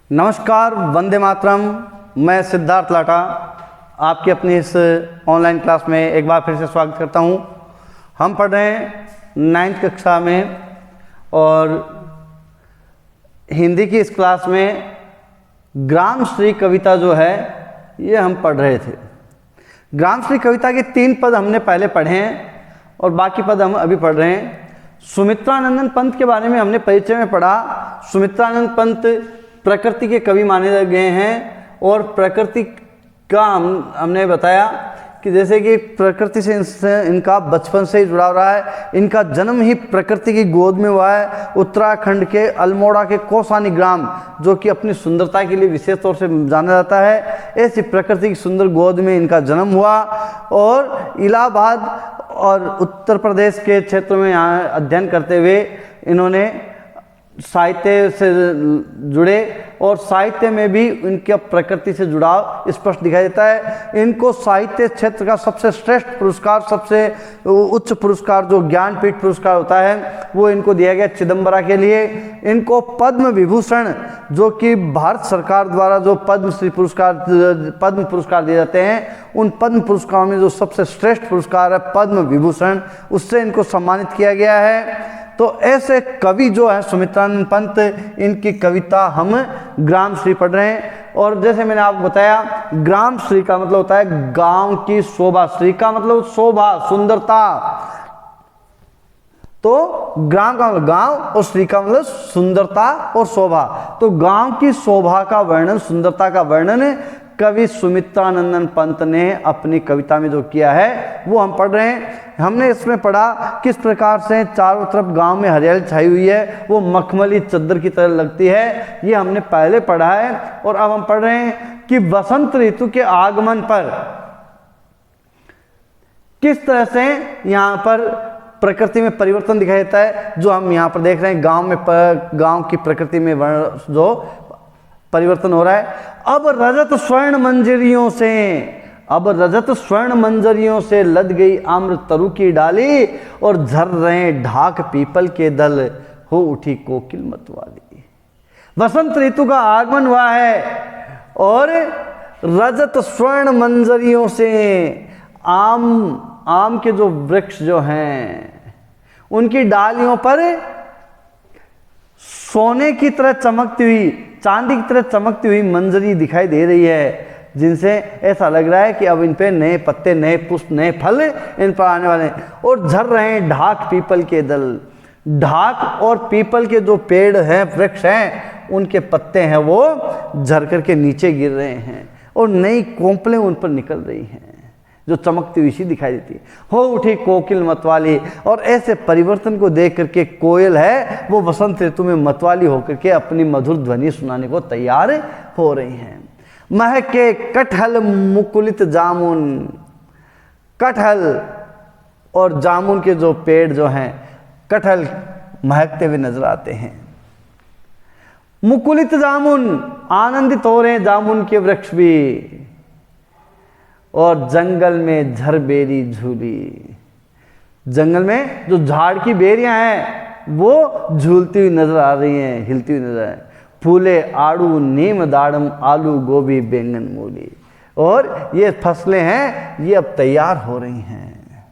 नमस्कार, वंदे मातरम। मैं सिद्धार्थ लाटा आपकी अपनी इस ऑनलाइन क्लास में एक बार फिर से स्वागत करता हूं। हम पढ़ रहे हैं 9th कक्षा में और हिंदी की इस क्लास में ग्राम श्री कविता जो है ये हम पढ़ रहे थे। ग्राम श्री कविता के 3 पद हमने पहले पढ़े हैं और बाकी पद हम अभी पढ़ रहे हैं। सुमित्रानंद पंत के बारे में हमने परिचय में पढ़ा। सुमित्रानंद पंत प्रकृति के कवि माने गए हैं और प्रकृति का हमने बताया कि जैसे कि प्रकृति से इनका बचपन से ही जुड़ा रहा है। इनका जन्म ही प्रकृति की गोद में हुआ है। उत्तराखंड के अल्मोड़ा के कौसानी ग्राम, जो कि अपनी सुंदरता के लिए विशेष तौर से जाना जाता है, ऐसी प्रकृति की सुंदर गोद में इनका जन्म हुआ और इलाहाबाद और उत्तर प्रदेश के क्षेत्र में यहाँ अध्ययन करते हुए इन्होंने साहित्य से जुड़े और साहित्य में भी इनका प्रकृति से जुड़ाव स्पष्ट दिखाई देता है। इनको साहित्य क्षेत्र का सबसे श्रेष्ठ पुरस्कार, सबसे उच्च पुरस्कार जो ज्ञानपीठ पुरस्कार होता है वो इनको दिया गया चिदम्बरा के लिए। इनको पद्म विभूषण, जो कि भारत सरकार द्वारा जो पद्म पुरस्कार दिए जाते हैं, उन पद्म पुरस्कारों में जो सबसे श्रेष्ठ पुरस्कार है पद्म विभूषण, उससे इनको सम्मानित किया गया है। तो ऐसे कवि जो है सुमित्रानंद पंत, इनकी कविता हम ग्राम श्री पढ़ रहे हैं। और जैसे मैंने आपको बताया, ग्राम श्री का मतलब होता है गांव की शोभा। श्री का मतलब शोभा, सुंदरता। तो ग्राम का मतलब गांव और श्री का मतलब सुंदरता और शोभा। तो गांव की शोभा का वर्णन, सुंदरता का वर्णन कवि सुमित्रानंद पंत ने अपनी कविता में जो किया है वो हम पढ़ रहे हैं। हमने इसमें पढ़ा किस प्रकार से चारों तरफ गांव में हरियाली छाई हुई है, वो मखमली चद्दर की तरह लगती है। ये हमने पहले पढ़ा है और अब हम पढ़ रहे हैं कि वसंत ऋतु के आगमन पर किस तरह से यहाँ पर प्रकृति में परिवर्तन दिखाई देता है, जो हम यहाँ पर देख रहे हैं। गांव की प्रकृति में जो परिवर्तन हो रहा है। अब रजत स्वर्ण मंजरियों से लद गई आम्र तरु की डाली और झर रहे ढाक पीपल के दल, हो उठी कोकिल मतवाली। वसंत ऋतु का आगमन हुआ है और रजत स्वर्ण मंजरियों से आम के जो वृक्ष जो हैं उनकी डालियों पर सोने की तरह चमकती हुई, चांदी की तरह चमकती हुई मंजरी दिखाई दे रही है, जिनसे ऐसा लग रहा है कि अब इन पे नए पत्ते, नए पुष्प, नए फल इन पर आने वाले हैं। और झर रहे हैं ढाक पीपल के दल। ढाक और पीपल के जो पेड़ हैं, वृक्ष हैं, उनके पत्ते हैं वो झर करके नीचे गिर रहे हैं और नई कोंपलें उन पर निकल रही हैं जो चमकती हुई सी दिखाई देती है। हो उठी कोकिल मतवाली। और ऐसे परिवर्तन को देख करके कोयल है वो वसंत ऋतु में मतवाली होकर के अपनी मधुर ध्वनि सुनाने को तैयार हो रही हैं। महके कटहल मुकुलित जामुन। कटहल और जामुन के जो पेड़ जो हैं, कटहल महकते हुए नजर आते हैं। मुकुलित जामुन, आनंदित हो रहे हैं जामुन के वृक्ष भी। और जंगल में झरबेरी झूली। जंगल में जो झाड़ की बेरियां हैं वो झूलती हुई नजर आ रही हैं, हिलती हुई नजर आ रही हैं। फूले आड़ू नीम दाड़म आलू गोभी बैंगन मूली। और ये फसलें हैं, ये अब तैयार हो रही हैं,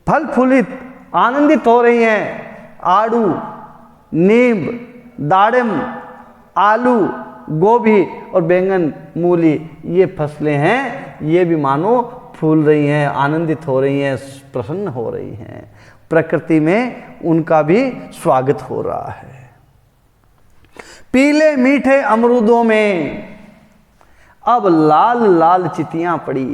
फल फूलित, आनंदित हो रही हैं। आड़ू, नीम, दाड़म, आलू, गोभी और बैंगन मूली, ये फसलें हैं, ये भी मानो फूल रही हैं, आनंदित हो रही हैं, प्रसन्न हो रही हैं। प्रकृति में उनका भी स्वागत हो रहा है। पीले मीठे अमरूदों में अब लाल लाल चितियां पड़ी।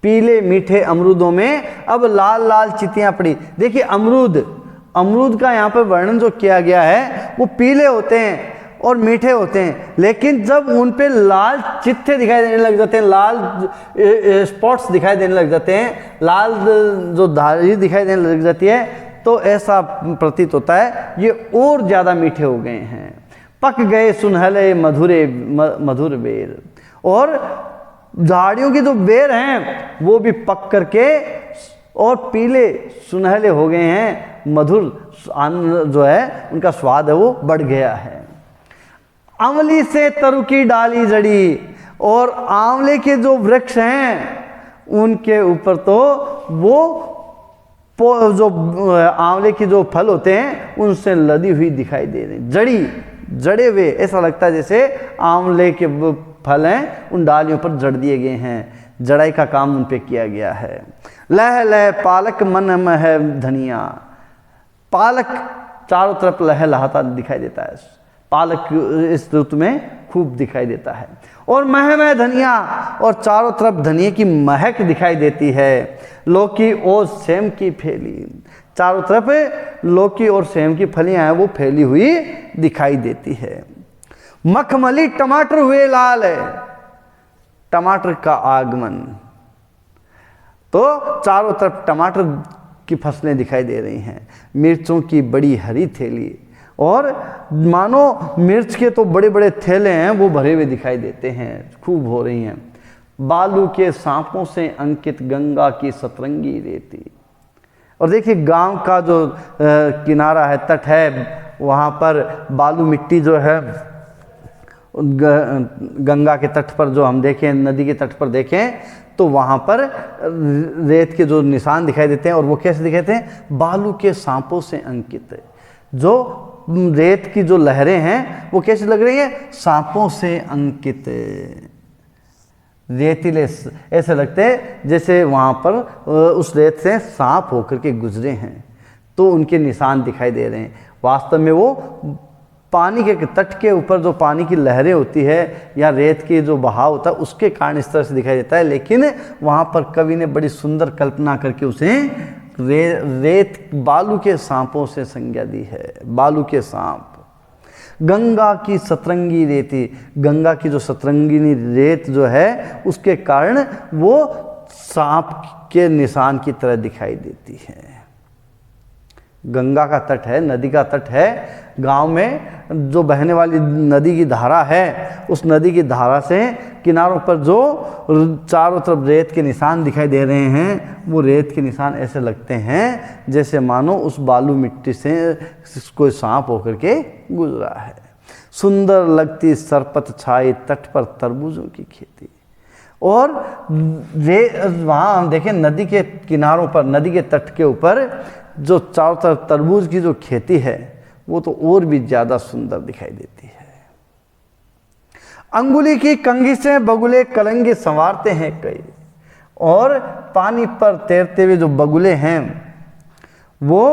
पीले मीठे अमरूदों में अब लाल लाल चितियां पड़ी। देखिए अमरूद का यहाँ पर वर्णन जो किया गया है वो पीले होते हैं और मीठे होते हैं, लेकिन जब उन पे लाल चित्ते दिखाई देने लग जाते हैं, लाल स्पॉट्स दिखाई देने लग जाते हैं, लाल जो धारी दिखाई देने लग जाती है, तो ऐसा प्रतीत होता है ये और ज़्यादा मीठे हो गए हैं। पक गए सुनहले मधुर बेर। और झाड़ियों की जो बेर हैं वो भी पक करके और पीले सुनहले हो गए हैं, मधुर जो है उनका स्वाद है वो बढ़ गया है। अमली से तरु की डाली जड़ी, और आंवले के जो वृक्ष हैं उनके ऊपर तो वो जो आंवले के जो फल होते हैं उनसे लदी हुई दिखाई दे रही, जड़े हुए, ऐसा लगता है जैसे आंवले के फल हैं उन डालियों पर जड़ दिए गए हैं, जड़ाई का काम उन पे किया गया है। लह लह पालक मन में है धनिया, पालक चारों तरफ लहलहाता दिखाई देता है, पालक इस ऋतु में खूब दिखाई देता है। और मह धनिया, और चारों तरफ धनिया की महक दिखाई देती है। लौकी और सेम की फैली, चारों तरफ लौकी और सेम की फलियां हैं वो फैली हुई दिखाई देती है। मखमली टमाटर हुए लाल, टमाटर का आगमन, तो चारों तरफ टमाटर की फसलें दिखाई दे रही हैं। मिर्चों की बड़ी हरी थैली, और मानो मिर्च के तो बड़े बड़े थैले हैं वो भरे हुए दिखाई देते हैं, खूब हो रही हैं। बालू के सांपों से अंकित गंगा की सतरंगी रेती, और देखिए गांव का जो किनारा है, तट है, वहाँ पर बालू मिट्टी जो है गंगा के तट पर जो हम देखें, नदी के तट पर देखें तो वहाँ पर रेत के जो निशान दिखाई देते हैं, और वो कैसे दिखाते हैं, बालू के सांपों से अंकित, जो रेत की जो लहरें हैं वो कैसे लग रही है, सांपों से अंकित, रेतीले ऐसे लगते हैं जैसे वहाँ पर उस रेत से सांप होकर के गुजरे हैं, तो उनके निशान दिखाई दे रहे हैं। वास्तव में वो पानी के तट के ऊपर जो पानी की लहरें होती है या रेत की जो बहाव होता है उसके कारण इस तरह से दिखाई देता है, लेकिन वहाँ पर कवि ने बड़ी सुंदर कल्पना करके उसे रेत बालू के सांपों से संज्ञा दी है। बालू के सांप, गंगा की सतरंगी रेती, गंगा की जो सतरंगिनी रेत जो है उसके कारण वो सांप के निशान की तरह दिखाई देती है। गंगा का तट है, नदी का तट है, गांव में जो बहने वाली नदी की धारा है, उस नदी की धारा से किनारों पर जो चारों तरफ रेत के निशान दिखाई दे रहे हैं, वो रेत के निशान ऐसे लगते हैं जैसे मानो उस बालू मिट्टी से कोई सांप होकर के गुजरा है। सुंदर लगती सरपत छाई तट पर तरबूजों की खेती, और वहाँ हम देखें नदी के किनारों पर, नदी के तट के ऊपर जो चारों तरफ तरबूज की जो खेती है वो तो और भी ज़्यादा सुंदर दिखाई देती है। अंगुली की कंघी से बगुले कलंगे संवारते हैं कई, और पानी पर तैरते हुए जो बगुले हैं वो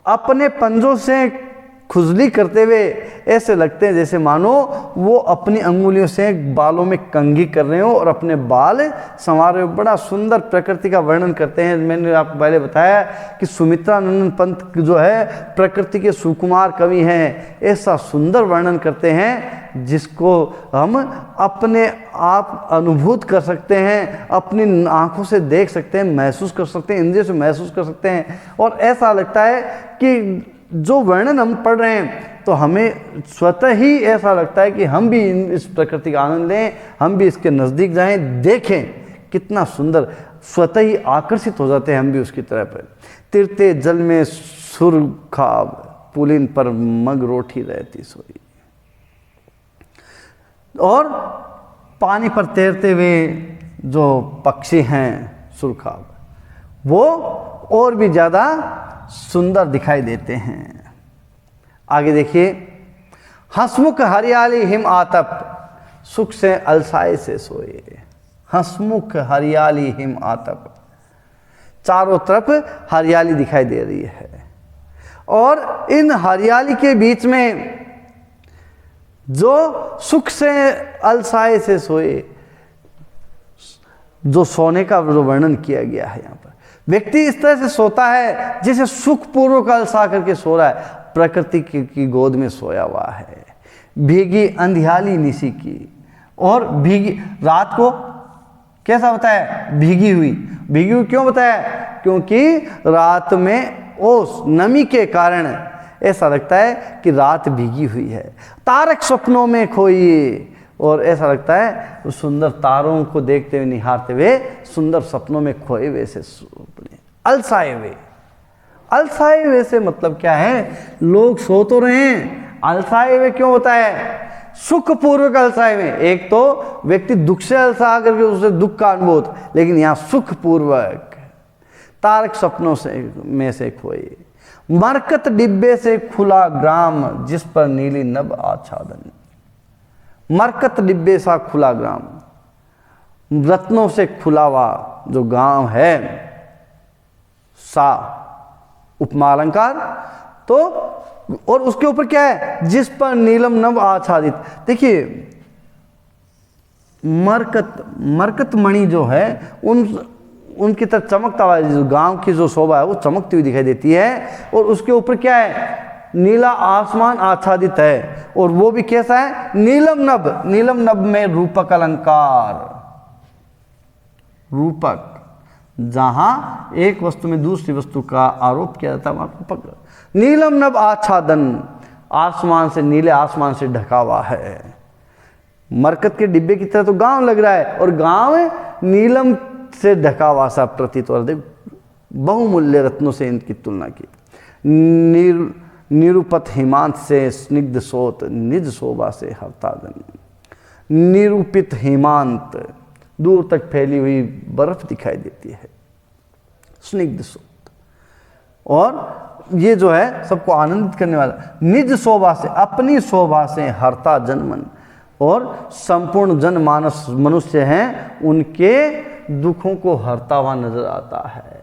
अपने पंजों से खुजली करते हुए ऐसे लगते हैं जैसे मानो वो अपनी अंगुलियों से बालों में कंघी कर रहे हो और अपने बाल संवार रहे हो। बड़ा सुंदर प्रकृति का वर्णन करते हैं। मैंने आपको पहले बताया कि सुमित्रा नंदन पंत जो है प्रकृति के सुकुमार कवि हैं, ऐसा सुंदर वर्णन करते हैं जिसको हम अपने आप अनुभूत कर सकते हैं, अपनी आंखों से देख सकते हैं, महसूस कर सकते हैं, इंद्रियों से महसूस कर सकते हैं। और ऐसा लगता है कि जो वर्णन हम पढ़ रहे हैं तो हमें स्वतः ही ऐसा लगता है कि हम भी इस प्रकृति का आनंद लें, हम भी इसके नज़दीक जाएं, देखें कितना सुंदर, स्वतः ही आकर्षित हो जाते हैं हम भी उसकी तरफ। तिरते जल में सुर खाब, पुलिन पर मग रोटी रहती सोई, और पानी पर तैरते हुए जो पक्षी हैं सुरखाब, वो और भी ज़्यादा सुंदर दिखाई देते हैं। आगे देखिए, हंसमुख हरियाली हिम आतप, सुख से अलसाए से सोए। हंसमुख हरियाली हिम आतप, चारों तरफ हरियाली दिखाई दे रही है, और इन हरियाली के बीच में जो सुख से अलसाए से सोए, जो सोने का जो वर्णन किया गया है यहाँ पर, व्यक्ति इस तरह से सोता है जैसे सुखपूर्वक अलसा करके सो रहा है, प्रकृति की गोद में सोया हुआ है। भीगी अंधियाली निशी की, और भीगी रात को कैसा बताया, भीगी हुई। भीगी हुई क्यों बताया, क्योंकि रात में ओस नमी के कारण ऐसा लगता है कि रात भीगी हुई है। तारक सपनों में खोई, और ऐसा लगता है सुंदर तारों को देखते हुए, निहारते हुए सुंदर सपनों में खोए हुए से अलसाए हुए। अलसाए हुए से मतलब क्या है, लोग सो तो रहे हैं, अलसाए हुए क्यों होता है, सुखपूर्वक अलसाए में। एक तो व्यक्ति दुख से अलसा करके उसे दुख का अनुभव होता, लेकिन यहाँ सुखपूर्वक। तारक सपनों से में से खोए, मरकत डिब्बे से खुला ग्राम, जिस पर नीली नभ आच्छादन। मरकत डिब्बे सा खुला ग्राम, रत्नों से खुला हुआ जो गांव है, सा उपमा अलंकार। तो और उसके ऊपर क्या है, जिस पर नीलम नभ आच्छादित। देखिए मरकत मणि जो है उनकी तरफ चमकता हुआ जो गांव की जो शोभा है वो चमकती हुई दिखाई देती है। और उसके ऊपर क्या है, नीला आसमान आच्छादित है। और वो भी कैसा है, नीलम नभ। नीलम नभ में रूपक अलंकार, रूपक, जहां एक वस्तु में दूसरी वस्तु का आरोप किया जाता है वहां रूपक। नीलम नभ आच्छादन, आसमान से, नीले आसमान से ढका हुआ है। मरकत के डिब्बे की तरह तो गांव लग रहा है, और गांव नीलम से ढका हुआ सा प्रतीत हो रहा है। बहुमूल्य रत्नों से इनकी तुलना की। निरूपत हिमांत से स्निग्ध सोत, निज शोभा से हरतादन। निरूपित हिमांत, दूर तक फैली हुई बर्फ दिखाई देती है, स्निग्ध सोत, और ये जो है सबको आनंदित करने वाला। निज शोभा से, अपनी शोभा से हरता जनमन, और संपूर्ण जनमानस मनुष्य हैं उनके दुखों को हरता हुआ नजर आता है।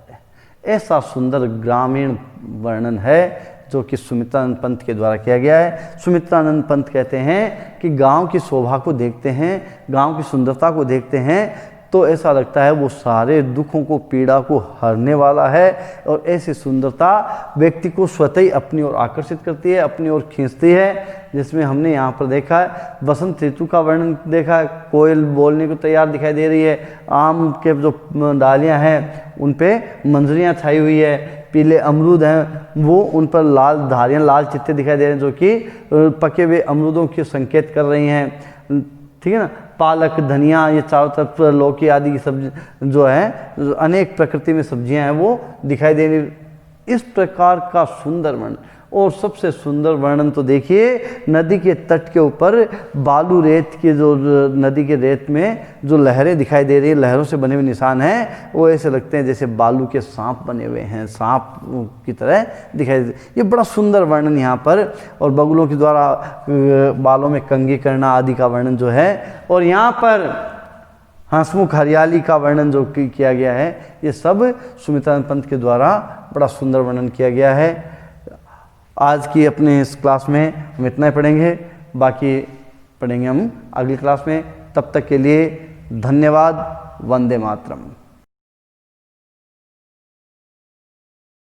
ऐसा सुंदर ग्रामीण वर्णन है जो कि सुमित्रानंद पंत के द्वारा किया गया है। सुमित्रानंद पंत कहते हैं कि गांव की शोभा को देखते हैं, गांव की सुंदरता को देखते हैं तो ऐसा लगता है वो सारे दुखों को, पीड़ा को हरने वाला है। और ऐसी सुंदरता व्यक्ति को स्वतः ही अपनी ओर आकर्षित करती है, अपनी ओर खींचती है। जिसमें हमने यहाँ पर देखा है बसंत ऋतु का वर्णन देखा है, कोयल बोलने को तैयार दिखाई दे रही है, आम के जो डालियाँ हैं उन पे मंजरियाँ छाई हुई है, पीले अमरूद हैं वो उन पर लाल धारियाँ, लाल चित्ते दिखाई दे रहे हैं जो कि पके हुए अमरूदों की संकेत कर रही हैं, ठीक है ना। पालक, धनिया, ये चारों तरफ लौकी आदि की सब्जी जो है, अनेक प्रकृति में सब्जियां हैं वो दिखाई दे रही। इस प्रकार का सुंदर वर्णन। और सबसे सुंदर वर्णन तो देखिए नदी के तट के ऊपर बालू रेत के जो नदी के रेत में जो लहरें दिखाई दे रही हैं, लहरों से बने हुए निशान हैं, वो ऐसे लगते हैं जैसे बालू के सांप बने हुए हैं, सांप की तरह दिखाई दे। ये बड़ा सुंदर वर्णन यहाँ पर। और बगुलों के द्वारा बालों में कंघी करना आदि का वर्णन जो है, और यहाँ पर हंसमुख हरियाली का वर्णन जो किया गया है, ये सब सुमित्रानंद पंत के द्वारा बड़ा सुंदर वर्णन किया गया है। आज की अपने इस क्लास में हम इतना ही पढ़ेंगे, बाकी पढ़ेंगे हम अगली क्लास में। तब तक के लिए धन्यवाद। वंदे मातरम।